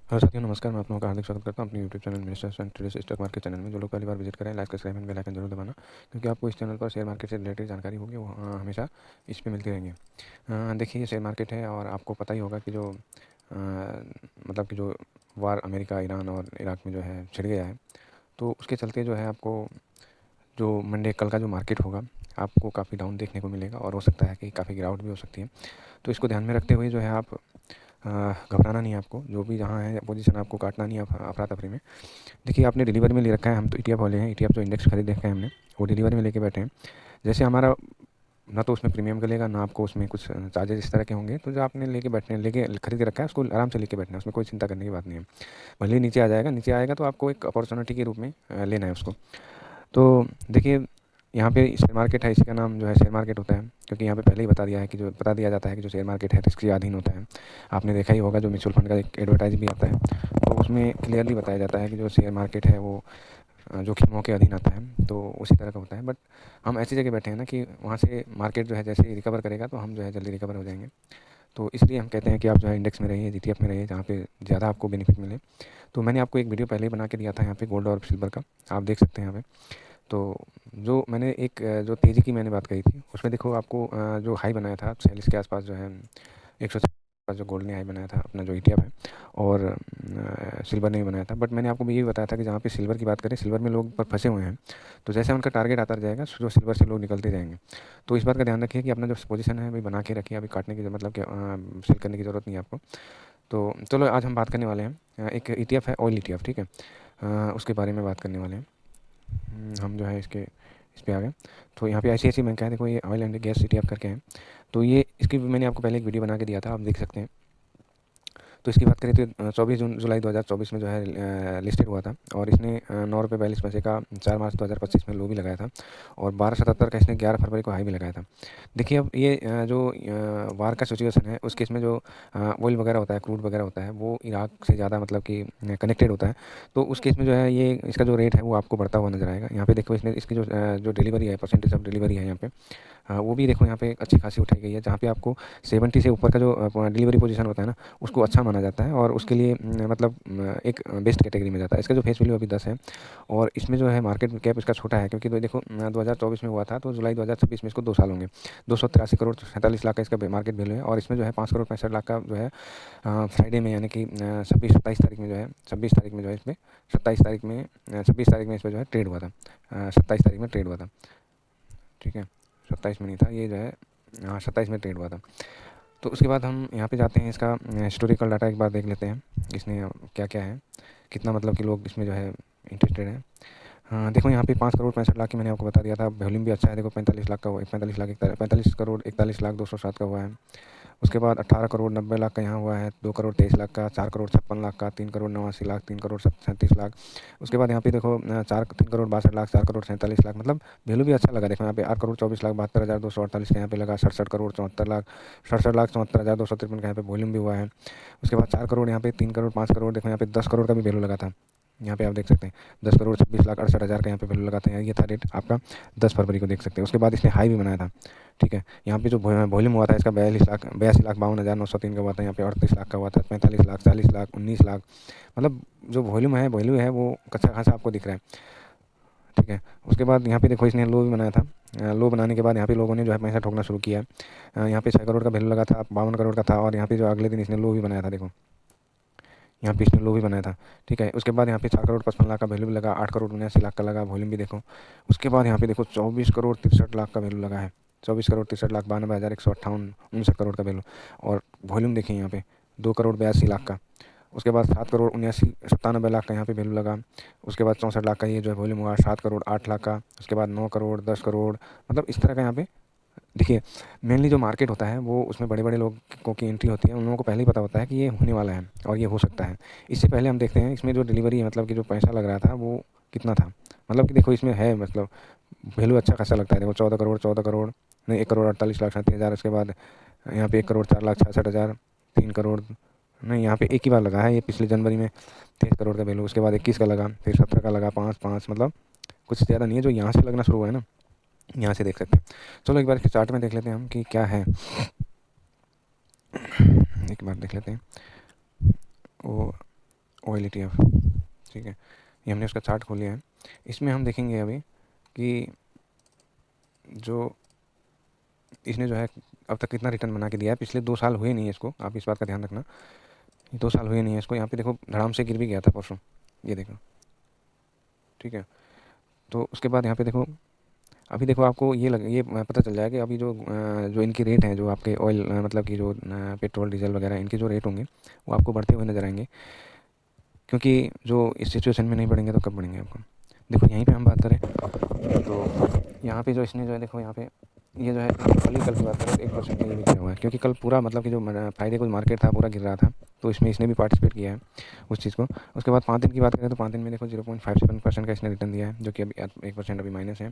Hello साथियों, नमस्कार। मैं आप लोगों का हार्दिक स्वागत करता हूं अपने YouTube channel ministers and traders stock market channel में। जो लोग पहली बार विजिट करें, like subscribe and bell icon जरूर दबाना, क्योंकि आपको इस चैनल पर शेयर मार्केट से रिलेटेड जानकारी होगी वो हमेशा इस पे मिलती रहेंगी। देखिए, ये शेयर मार्केट है और आपको पता ही होगा कि जो मतलब कि जो वार अमेरिका, ईरान और इराक में जो है छिड़ गया है, तो उसके चलते जो है आपको जो मंडे कल का जो मार्केट होगा आपको काफ़ी डाउन देखने को मिलेगा और हो सकता है कि काफ़ी गिरावट भी हो सकती है। तो इसको ध्यान में रखते हुए जो है आप घबराना नहीं है आपको। जो भी जहाँ है पोजीशन आपको काटना नहीं है अफरा तफरी में। देखिए, आपने डिलीवरी में ले रखा है, हम तो ईटीएफ वाले हैं, ईटीएफ जो इंडेक्स खरीद रखे हैं हमने, वो डिलीवरी में लेके बैठे हैं। जैसे हमारा ना तो उसमें प्रीमियम मिलेगा, ना आपको उसमें कुछ चार्जेस इस तरह के होंगे। तो जो आपने लेके खरीद के रखा है उसको आराम से लेके बैठना है, उसमें कोई चिंता करने की बात नहीं है। भले ही नीचे आ जाएगा, नीचे आएगा तो आपको एक अपॉर्चुनिटी के रूप में लेना है उसको। तो देखिए, यहाँ पे शेयर मार्केट है, इसी का नाम जो है शेयर मार्केट होता है, क्योंकि यहाँ पे पहले ही बता दिया जाता है कि जो शेयर मार्केट है रिस्क के अधीन होता है। आपने देखा ही होगा, जो म्यूचुअल फंड का एक एडवर्टाइज भी आता है, तो उसमें क्लियरली बताया जाता है कि जो शेयर मार्केट है वो जोखिमों के अधीन आता है। तो उसी तरह का होता है, बट हम ऐसी जगह बैठे हैं ना कि वहाँ से मार्केट जो है जैसे ही रिकवर करेगा तो हम जो है जल्दी रिकवर हो जाएंगे। तो इसलिए हम कहते हैं कि आप जो है इंडेक्स में रहिए, जीटीएफ में रहिए, जहाँ पे ज़्यादा आपको बेनिफिट मिले। तो मैंने आपको एक वीडियो पहले ही बना के दिया था यहाँ पे गोल्ड और सिल्वर का, आप देख सकते हैं यहाँ पे। तो जो मैंने जो तेज़ी की मैंने बात कही थी, उसमें देखो आपको जो हाई बनाया था 46 के आसपास, जो है 140 का जो गोल्ड ने हाई बनाया था अपना जो ईटीएफ है, और सिल्वर ने भी बनाया था। बट मैंने आपको भी यही बताया था कि जहाँ पे सिल्वर की बात करें, सिल्वर में लोग पर फंसे हुए हैं। तो जैसे उनका टारगेट आता जाएगा, जो सिल्वर से लोग निकलते जाएंगे। तो इस बात का ध्यान रखिए कि अपना जो पोजीशन है अभी बना के रखिए, अभी काटने की मतलब कि सेल करने की ज़रूरत नहीं है आपको। तो चलो, आज हम बात करने वाले हैं एक ईटीएफ है, ऑयल ईटीएफ, ठीक है। उसके बारे में बात करने वाले हैं। हम जो है इस पे आ गए। तो यहाँ पे ICICI बैंक है, देखो ये ऑयल एंड गैस ईटीएफ करके हैं। तो ये इसकी भी मैंने आपको पहले एक वीडियो बना के दिया था, आप देख सकते हैं। तो इसकी बात करें तो 24 जुलाई 2024 में जो है लिस्टेड हुआ था, और इसने 9 रुपये 42 पैसे का 4 मार्च 2025 में लो भी लगाया था, और 12.77 का इसने 11 फरवरी को हाई भी लगाया था। देखिए, अब ये जो वार का सिचुएशन है, उसके इसमें जो ऑयल वगैरह होता है, क्रूड वगैरह होता है, वो इराक से ज़्यादा मतलब कि कनेक्टेड होता है। तो उस केस में जो है ये इसका जो रेट है वो आपको बढ़ता हुआ नजर आएगा। यहाँ पे देखो, इसने इसकी जो डिलीवरी है, परसेंटेज ऑफ डिलीवरी है यहाँ पे, हाँ, वो भी देखो यहाँ पे अच्छी खासी उठाई गई है, जहाँ पे आपको 70 से ऊपर का जो डिलीवरी पोजीशन होता है ना, उसको अच्छा माना जाता है, और उसके लिए मतलब एक बेस्ट कैटेगरी में जाता है। इसका जो फेस वैल्यू अभी 10 है, और इसमें जो है मार्केट कैप इसका छोटा है, क्योंकि तो देखो 2024 में हुआ था, तो जुलाई 2026 में इसको 2 साल होंगे। 283 करोड़ 47 लाख का इसका मार्केट वैल्यू है, और इसमें जो है 5 करोड़ 65 लाख का जो है फ्राइडे में, यानी कि 26 27 तारीख में जो है, 26 तारीख में जो है इसमें 27 तारीख में इस पर जो है ट्रेड हुआ था। 27 तारीख में ट्रेड हुआ था, ठीक है। 27 में नहीं था ये जो है, हाँ 27 में ट्रेड हुआ था। तो उसके बाद हम यहाँ पे जाते हैं, इसका हिस्टोरिकल डाटा एक बार देख लेते हैं, इसने क्या क्या है, कितना मतलब कि लोग इसमें जो है इंटरेस्टेड हैं। हाँ देखो, यहाँ पे 5 करोड़ 65 लाख की मैंने आपको बता दिया था। वॉल्यूम भी अच्छा है, देखो 45 लाख का हुआ, 45 करोड़ 41 लाख 207 का हुआ है। उसके बाद 18 करोड़ 90 लाख का यहाँ हुआ है, 2 करोड़ 23 लाख का, 4 करोड़ 56 लाख का, 3 करोड़ 89 लाख, 3 करोड़ 37 लाख। उसके बाद यहाँ पे देखो 3 करोड़ 62 लाख, 4 करोड़ 47 लाख, मतलब वैल्यू भी अच्छा लगा। देखो यहाँ पे 8 करोड़ 24 लाख 72 हज़ार 248 का यहाँ पे लगा, 67 करोड़ 74 लाख, 67 लाख 74 हज़ार 253 का यहाँ पे वॉल्यूम भी हुआ है। उसके बाद 4 करोड़, यहाँ पे 3 करोड़ 5 करोड़, देखो यहाँ पे 10 करोड़ का भी वैल्यू लगा था। यहाँ पे आप देख सकते हैं 10 करोड़ 26 लाख 68 हज़ार का यहाँ पे वैल्यू लगा था, ये था रेट आपका 10 फरवरी को, देख सकते हैं। उसके बाद इसने हाई भी बनाया था, ठीक है। यहाँ पे जो वॉल्यूम हुआ था इसका 82 लाख 82 लाख 52 हज़ार 903 का हुआ था। यहाँ पे 38 लाख का हुआ था, 45 लाख 40 लाख 19 लाख, मतलब जो वॉल्यूम है वो अच्छा खासा आपको दिख रहा है, ठीक है। उसके बाद यहाँ पे देखो, इसने लो भी बनाया था। लो बनाने के बाद यहाँ पे लोगों ने जो है पैसा ठोकना शुरू किया है। यहाँ पे 6 करोड़ का वैल्यू लगा था, 52 करोड़ का था, और यहाँ पे जो अगले दिन इसने लो भी बनाया था, देखो यहाँ पे इसने लो भी बनाया था, ठीक है। उसके बाद यहाँ पे 4 करोड़ 55 लाख का वैल्यू भी लगा, 8 करोड़ 79 लाख का लगा वॉल्यूम भी, देखो। उसके बाद यहाँ पे देखो 24 करोड़ 63 लाख का वैल्यू लगा है, 24 करोड़ 63 लाख 92 हज़ार 158 59 करोड़ का वैल्यू, और वॉल्यूम देखिए यहाँ पे 2 करोड़ 82 लाख का। उसके बाद 7 करोड़ 79 97 लाख का यहाँ पे वैल्यू लगा। उसके बाद 64 लाख का ये जो है वॉल्यूम हुआ, 7 करोड़ 8 लाख का। उसके बाद 9 करोड़ 10 करोड़, मतलब इस तरह का यहाँ पे देखिए। मेनली जो मार्केट होता है वो, उसमें बड़े बड़े लोगों की एंट्री होती है, उन लोगों को पहले ही पता होता है कि ये होने वाला है और ये हो सकता है। इससे पहले हम देखते हैं इसमें जो डिलीवरी है, मतलब कि जो पैसा लग रहा था वो कितना था, मतलब कि देखो इसमें है, मतलब वैल्यू अच्छा खासा लगता है। देखो 14 करोड़ नहीं, 1 करोड़ 48 लाख 37 हज़ार। उसके बाद यहाँ पे 1 करोड़ 4 लाख 66 हज़ार, 3 करोड़ नहीं, यहाँ पे एक ही बार लगा है, ये पिछले जनवरी में 23 करोड़ का वैल्यू। उसके बाद 21 का लगा, फिर 17 का लगा, 5 5, मतलब कुछ ज़्यादा नहीं है। जो यहाँ से लगना शुरू हुआ है ना, यहाँ से देख सकते हैं। चलो एक बार इसके चार्ट में देख लेते हैं हम कि क्या है, एक बार देख लेते हैं वो। ऑयल ETF, ठीक है। ये हमने उसका चार्ट खोल लिया है। इसमें हम देखेंगे अभी कि जो इसने जो है अब तक कितना रिटर्न बना के दिया है। पिछले 2 साल हुए नहीं है इसको, आप इस बात का ध्यान रखना, 2 साल हुए नहीं है इसको। यहाँ पे देखो धड़ाम से गिर भी गया था परसों, ये देखो, ठीक है। तो उसके बाद यहाँ पे देखो, अभी देखो आपको ये पता चल जाएगा कि अभी जो इनकी रेट हैं, जो आपके ऑयल मतलब कि जो पेट्रोल डीजल वगैरह इनके जो रेट होंगे वो आपको बढ़ते हुए नजर आएंगे, क्योंकि जो इस सिचुएशन में नहीं बढ़ेंगे तो कब बढ़ेंगे आपको। देखो यहीं पे हम बात करें तो यहाँ पे जो इसने जो है देखो यहाँ पे ये जो है कल की बात करें तो 1% का ये भी गिरा हुआ है, क्योंकि कल पूरा मतलब कि जो फ़ायदे को मार्केट था पूरा गिर रहा था, तो इसमें इसने भी पार्टिसिपेट किया है उस चीज़ को। उसके बाद 5 दिन की बात करें तो 5 दिन में देखो 0.57% का इसने रिटर्न दिया है, जो कि अभी 1% अभी माइनस है।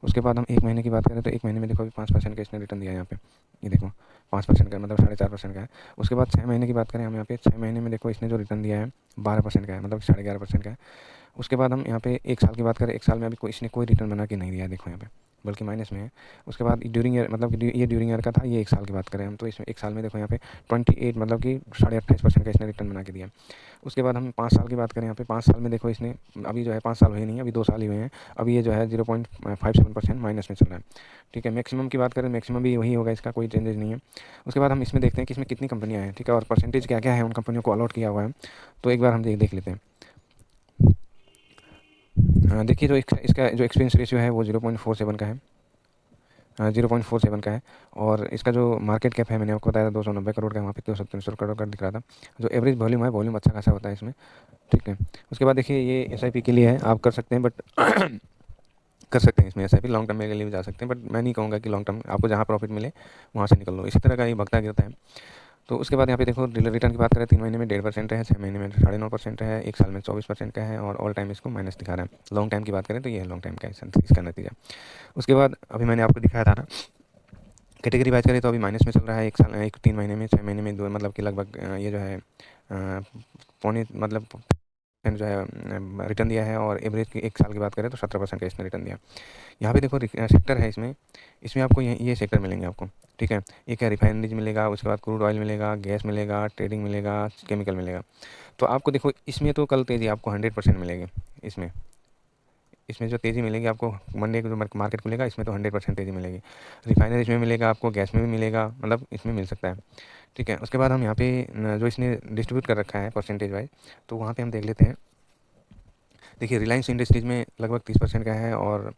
उसके बाद हम 1 महीने की बात करें तो 1 महीने में देखो अभी 5% का इसने रिटर्न दिया है यहाँ पे, ये देखो 5% का मतलब 4.5% का है। उसके बाद 6 महीने की बात करें हम यहाँ पे 6 महीने में देखो इसने जो रिटर्न दिया है 12% का है, मतलब 11.5% का है। उसके बाद हम यहाँ पे 1 साल की बात करें, 1 साल में अभी इसने कोई रिटर्न बना के नहीं दिया है, देखो यहाँ पे, बल्कि माइनस में है। उसके बाद ड्यूरिंग ईयर, मतलब कि ये ड्यूरिंग ईयर का था, ये 1 साल की बात करें हम तो इसमें 1 साल में देखो यहाँ पे 28 मतलब कि 28.5% का इसने रिटर्न बना के दिया। उसके बाद हम 5 साल की बात करें, यहाँ पे 5 साल में देखो इसने अभी जो है 5 साल हुए नहीं, अभी 2 साल ही हुए हैं, अभी ये जो है 0.57% माइनस में चल रहा है, ठीक है। मैक्सिमम की बात करें, मैक्सिमम भी वही होगा, इसका कोई चेंजेस नहीं है। उसके बाद हम इसमें देखते हैं कि इसमें कितनी कंपनियाँ हैं, ठीक है, और परसेंटेज क्या क्या है उन कंपनियों को अलॉट किया हुआ है, तो एक बार हम देख लेते हैं। हाँ, देखिए जो इसका जो एक्सपेंस रेशियो है वो 0.47 का है, 0.47 का है। और इसका जो मार्केट कैप है मैंने आपको बताया था 290 करोड़ का है, वहाँ पे 200-300 करोड़ का दिख रहा था। जो एवरेज वॉल्यूम है, वॉल्यूम अच्छा खासा होता है इसमें, ठीक है। उसके बाद देखिए ये SIP के लिए है, आप कर सकते हैं, बट कर सकते हैं इसमें SIP, लॉन्ग टर्म के लिए भी जा सकते हैं, बट मैं नहीं कहूँगा कि लॉन्ग टर्म, आपको जहाँ प्रॉफिट मिले वहाँ से निकल लो, इसी तरह का ये भगता गिरता है। तो उसके बाद यहाँ पे देखो रिटर्न की बात करें, 3 महीने में 1.5% है, 6 महीने में 9.5% है, 1 साल में 24% का है, और ऑल टाइम इसको माइनस दिखा रहा है। लॉन्ग टाइम की बात करें तो ये है लॉन्ग टाइम का इसका नतीजा। उसके बाद अभी मैंने आपको दिखाया था ना, कैटेगरी वाइज करें तो अभी माइनस में चल रहा है, 1 साल 3 महीने में, 6 महीने में 2, मतलब कि लगभग ये जो है पौने मतलब जो है रिटर्न दिया है। और एवरेज की 1 साल की बात करें तो 17% का इसने रिटर्न दिया। यहाँ पे देखो सेक्टर है इसमें आपको ये सेक्टर मिलेंगे आपको, ठीक है। एक है रिफाइनरीज मिलेगा, उसके बाद क्रूड ऑयल मिलेगा, गैस मिलेगा, ट्रेडिंग मिलेगा, केमिकल मिलेगा। तो आपको देखो इसमें तो कल तेज़ी आपको 100% मिलेगी। इसमें जो तेज़ी मिलेगी आपको मंडे को जो मार्केट खुलेगा, इसमें तो 100% तेज़ी मिलेगी। रिफाइनरी इसमें मिलेगा आपको, गैस में भी मिलेगा, मतलब इसमें मिल सकता है, ठीक है। उसके बाद हम यहाँ पे जो इसने डिस्ट्रीब्यूट कर रखा है परसेंटेज वाइज, तो वहाँ पे हम देख लेते हैं। देखिए रिलायंस इंडस्ट्रीज़ में लगभग 30% का है, और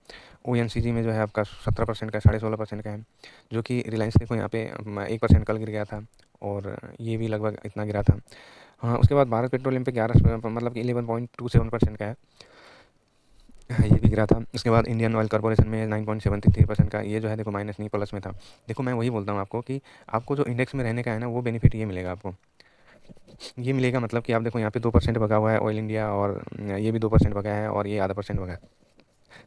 ONGC में जो है आपका 17% का, 16.5% का है, जो कि रिलायंस देखो यहाँ पे 1% कल गिर गया था, और ये भी लगभग इतना गिरा था। हाँ, उसके बाद भारत पेट्रोलियम पे 11 मतलब कि 11.27% का है, हाँ, ये भी गिरा था। उसके बाद इंडियन ऑयल कॉर्पोरेशन में 9.73% का, ये जो है देखो माइनस नहीं प्लस में था। देखो मैं वही बोलता हूँ आपको कि आपको जो इंडेक्स में रहने का है ना, वो बेनिफिट ये मिलेगा आपको, ये मिलेगा, मतलब कि आप देखो यहाँ पे 2% भगा हुआ है ऑयल इंडिया, और ये भी 2% भगा है, और ये ½ % भगा है।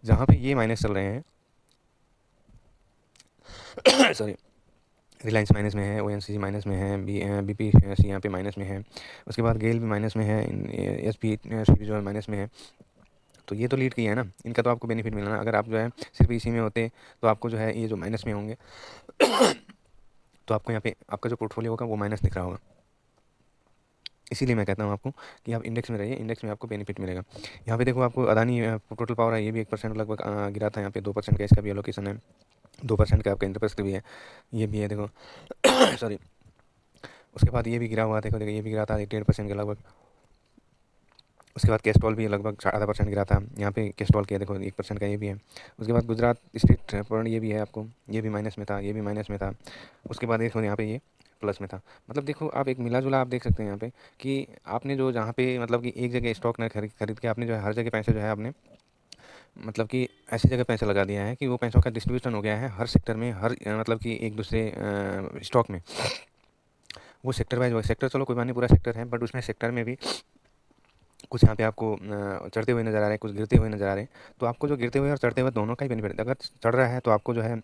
जहाँ पे ये माइनस चल रहे हैं सॉरी, रिलायंस माइनस में है, ONGC माइनस में है, BPC यहाँ पे माइनस में है, उसके बाद गेल भी माइनस में है, SPC जो है माइनस में है। तो ये तो लीड किया है ना, इनका तो आपको बेनिफिट मिलना। अगर आप जो है सिर्फ इसी में होते तो आपको जो है ये जो माइनस में होंगे तो आपको यहाँ पे आपका जो पोर्टफोलियो होगा वो माइनस दिख रहा होगा। इसीलिए मैं कहता हूँ आपको कि आप इंडेक्स में रहिए, इंडेक्स में आपको बेनिफिट मिलेगा। यहाँ पे देखो आपको अदानी टोटल पावर है, ये भी 1% लगभग गिरा था। यहाँ पे 2% का इसका भी एलोकेशन है, 2% का आपका इंटरेस्ट भी है, ये भी है देखो सॉरी। उसके बाद ये भी गिरा हुआ, देखो ये भी गिरा था 1.5% के लगभग। उसके बाद कैस्ट्रॉल भी लगभग ½ % गिरा था, यहाँ पे कैस्ट्रॉल किया देखो 1% का, ये भी है। उसके बाद गुजरात स्टेट फॉरन, ये भी है आपको, ये भी माइनस में था, ये भी माइनस में था। उसके बाद देखो यहाँ पे ये प्लस में था। मतलब देखो आप एक मिला जुला आप देख सकते हैं यहाँ पे कि आपने जो जहाँ पे मतलब कि एक जगह स्टॉक ना खरीद के आपने जो है हर जगह पैसे जो है आपने मतलब कि ऐसी जगह पैसा लगा दिया है कि वो पैसों का डिस्ट्रीब्यूशन हो गया है हर सेक्टर में, हर मतलब कि एक दूसरे स्टॉक में। वो सेक्टर वाइज, वो सेक्टर चलो कोई बात नहीं, पूरा सेक्टर है, बट उसमें सेक्टर में भी कुछ यहाँ पे आपको चढ़ते हुए नज़र आ रहे हैं, कुछ गिरते हुए नज़र आ रहे हैं। तो आपको जो गिरते हुए और चढ़ते हुए दोनों का ही बेनिफिट है। अगर चढ़ रहा है तो आपको जो है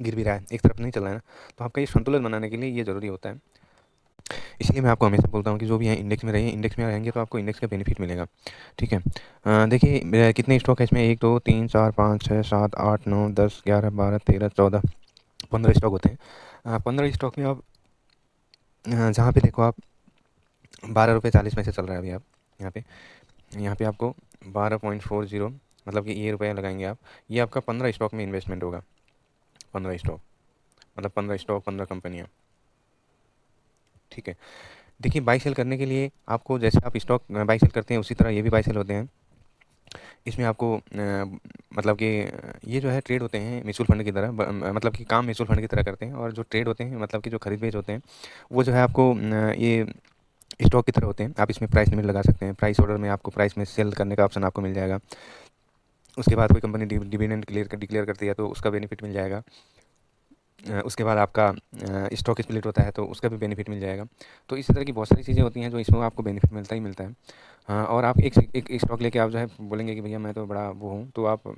गिर भी रहा है, एक तरफ नहीं चल रहा है ना, तो आपका ये संतुलन बनाने के लिए ये ज़रूरी होता है। इसलिए मैं आपको हमेशा बोलता हूँ कि जो भी है इंडेक्स में रहिए, इंडेक्स में रहेंगे तो आपको इंडेक्स का बेनिफिट मिलेगा, ठीक है। देखिए कितने स्टॉक है इसमें, 1 2 3 4 5 6 7 8 9 10 11 12 13 14 15 स्टॉक होते हैं। 15 स्टॉक में आप जहाँ पे देखो आप 12 रुपये 40 पैसे चल रहा है अभी आप, यहाँ पे आपको 12.40 मतलब कि ये रुपया लगाएंगे आप। ये आपका 15 स्टॉक में इन्वेस्टमेंट होगा। 15 स्टॉक मतलब 15 स्टॉक 15 कंपनियाँ। ठीक है। देखिए बाई सेल करने के लिए आपको, जैसे आप स्टॉक बाई सेल करते हैं उसी तरह ये भी बाई सेल होते हैं। इसमें आपको मतलब कि ये जो है ट्रेड होते हैं म्यूचुअल फंड की तरह, मतलब कि काम म्यूचुअल फंड की तरह करते हैं। और जो ट्रेड होते हैं मतलब कि जो खरीद बेच होते हैं वो जो है आपको ये स्टॉक की तरह होते हैं। आप इसमें प्राइस लिमिट लगा सकते हैं। प्राइस ऑर्डर में आपको प्राइस में सेल करने का ऑप्शन आपको मिल जाएगा। उसके बाद कोई कंपनी डिविडेंड डिक्लेयर करती है तो उसका बेनिफिट मिल जाएगा। उसके बाद आपका स्टॉक स्प्लिट होता है तो उसका भी बेनिफिट मिल जाएगा। तो इसी तरह की बहुत सारी चीज़ें होती हैं जो इसमें आपको बेनिफिट मिलता ही मिलता है। और आप एक स्टॉक लेके आप जो है बोलेंगे कि भैया मैं तो बड़ा वो हूँ, तो आप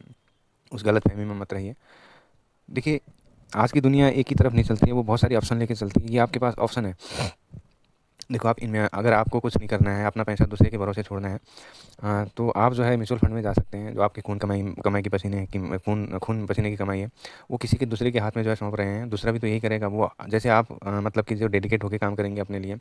उस गलत फहमी में मत रहिए। देखिए आज की दुनिया एक ही तरफ नहीं चलती है, वो बहुत सारी ऑप्शन लेके चलती है। ये आपके पास ऑप्शन है। देखो आप इनमें अगर आपको कुछ नहीं करना है, अपना पैसा दूसरे के भरोसे छोड़ना है, तो आप जो है म्यूचुअल फंड में जा सकते हैं। जो आपके खून कमाई कमाई की पसीने की खून खून पसीने की कमाई है, वो किसी के दूसरे के हाथ में जो है सौंप रहे हैं। दूसरा भी तो यही करेगा। वो जैसे आप मतलब कि जो डेडिकेट होकर काम करेंगे अपने लिए,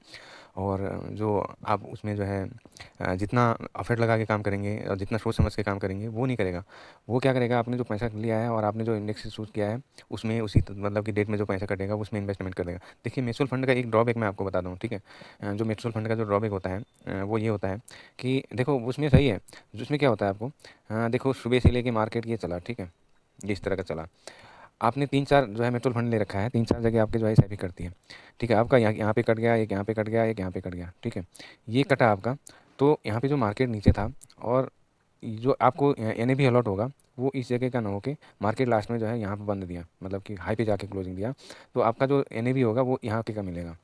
और जो आप उसमें जो है जितना एफर्ट लगा के काम करेंगे और जितना सोच समझ के काम करेंगे, वो नहीं करेगा। वो क्या करेगा, आपने जो पैसा लिया है और आपने जो इंडेक्स से चूज़ किया है उसमें उसी मतलब कि डेट में जो पैसा कटेगा उसमें इन्वेस्टमेंट कर देगा। देखिए म्यूचुअल फंड का एक ड्रॉबैक मैं आपको बता दूँ, ठीक है। जो म्यूचुअल फंड का जो ड्रॉबैक होता है वो ये होता है कि देखो उसमें सही है। उसमें क्या होता है आपको, देखो सुबह से लेके मार्केट ये चला, ठीक है, ये इस तरह का चला। आपने 3-4 जो है म्यूचुअल फंड ले रखा है, 3-4 जगह आपके जो है एसआईपी करती है, ठीक है। आपका यहाँ यहाँ पे कट गया, एक यहाँ पे कट गया, एक यहाँ पे कट गया, ठीक है। ये कटा आपका, तो यहाँ पे जो मार्केट नीचे था और जो आपको एनएवी अलॉट होगा वो इस जगह का ना हो के मार्केट लास्ट में जो है यहाँ पे बंद दिया, मतलब कि हाई पे जाके क्लोजिंग दिया, तो आपका जो एनएवी होगा वो यहाँ के का मिलेगा,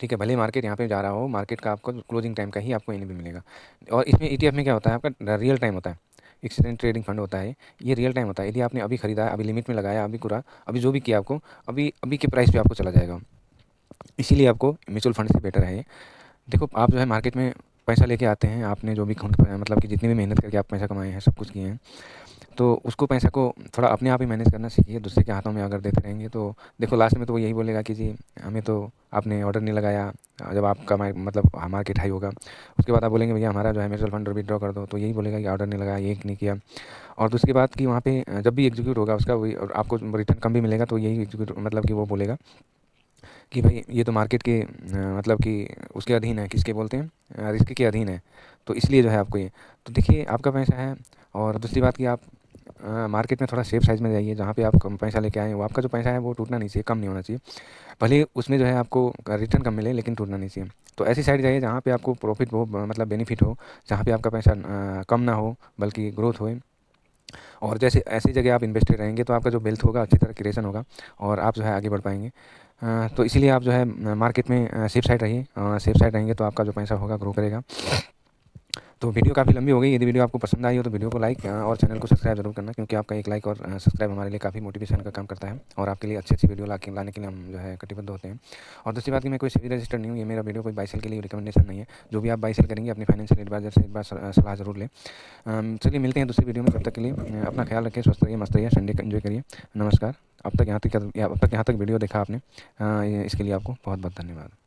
ठीक है। भले मार्केट यहाँ पे जा रहा हो, मार्केट का आपको क्लोजिंग टाइम का ही आपको एनएवी मिलेगा। और इसमें ईटीएफ में क्या होता है, आपका रियल टाइम होता है। एक्सीडेंट ट्रेडिंग फंड होता है, ये रियल टाइम होता है। यदि आपने अभी खरीदा है, अभी लिमिट में लगाया, अभी पूरा अभी जो भी किया आपको, अभी अभी के प्राइस पे आपको चला जाएगा। इसीलिए आपको म्यूचुअल फंड से बेटर है ये। देखो आप जो है मार्केट में पैसा लेके आते हैं, आपने जो भी मतलब कि जितनी भी मेहनत करके आप पैसा कमाए हैं, सब कुछ किए हैं, तो उसको पैसा को थोड़ा अपने आप ही मैनेज करना सीखिए। दूसरे के हाथों में अगर देते रहेंगे तो देखो लास्ट में तो वो यही बोलेगा कि जी हमें तो आपने ऑर्डर नहीं लगाया। जब आपका मतलब मार्केट हाई होगा, उसके बाद आप बोलेंगे भैया हमारा जो है म्यूचुअल फंड विड्रॉ कर दो, तो यही बोलेगा कि ऑर्डर नहीं लगाया, ये नहीं किया। और दूसरी बात कि वहाँ पे जब भी एग्जीक्यूट होगा उसका, वही और आपको रिटर्न कम भी मिलेगा, तो यही एग्जीक्यूट मतलब कि वो बोलेगा कि भाई ये तो मार्केट के मतलब कि उसके अधीन है, किसके बोलते हैं, रिस्क के अधीन है, तो इसलिए जो है आपको ये। तो देखिए आपका पैसा है। और दूसरी बात कि आप मार्केट में थोड़ा सेफ साइज़ में जाइए। जहाँ पे आप कम पैसा लेके आए हैं, वो आपका जो पैसा है वो टूटना नहीं चाहिए, कम नहीं होना चाहिए। भले उसमें जो है आपको रिटर्न कम मिले, लेकिन टूटना नहीं चाहिए। तो ऐसी साइड जाइए जहाँ पे आपको प्रॉफिट हो, मतलब बेनिफिट हो, जहाँ पे आपका पैसा कम ना हो बल्कि ग्रोथ होए। और जैसे ऐसी जगह आप इन्वेस्टेड रहेंगे तो आपका जो वेल्थ होगा अच्छी तरह क्रिएशन होगा और आप जो है आगे बढ़ पाएंगे। तो इसीलिए आप जो है मार्केट में सेफ साइड रहिए। सेफ साइड रहेंगे तो आपका जो पैसा होगा ग्रो करेगा। तो वीडियो काफ़ी लंबी हो गई। यदि वीडियो आपको पसंद आई हो तो वीडियो को लाइक और चैनल को सब्सक्राइब जरूर करना, क्योंकि आपका एक लाइक और सब्सक्राइब हमारे लिए काफ़ी मोटिवेशन का काम करता है और आपके लिए अच्छी अच्छी वीडियो लाने के लिए हम जो है कटिबद्ध होते हैं। और दूसरी बात कि मैं कोई सेबी रजिस्टर्ड नहीं हूँ। ये मेरा वीडियो कोई बाई सेल के लिए रिकमेंडेशन नहीं है। जो भी आप बाई सेल करेंगे अपने फाइनेंशियल एडवाइजर से एक बार सलाह जरूर लें। चलिए मिलते हैं दूसरी वीडियो में। तब तक के लिए अपना ख्याल रखिए, स्वस्थ रहिए, मस्त रहिए, संडे का एंजॉय करिए। नमस्कार। अब तक यहाँ तक वीडियो देखा आपने, इसके लिए आपको बहुत बहुत धन्यवाद।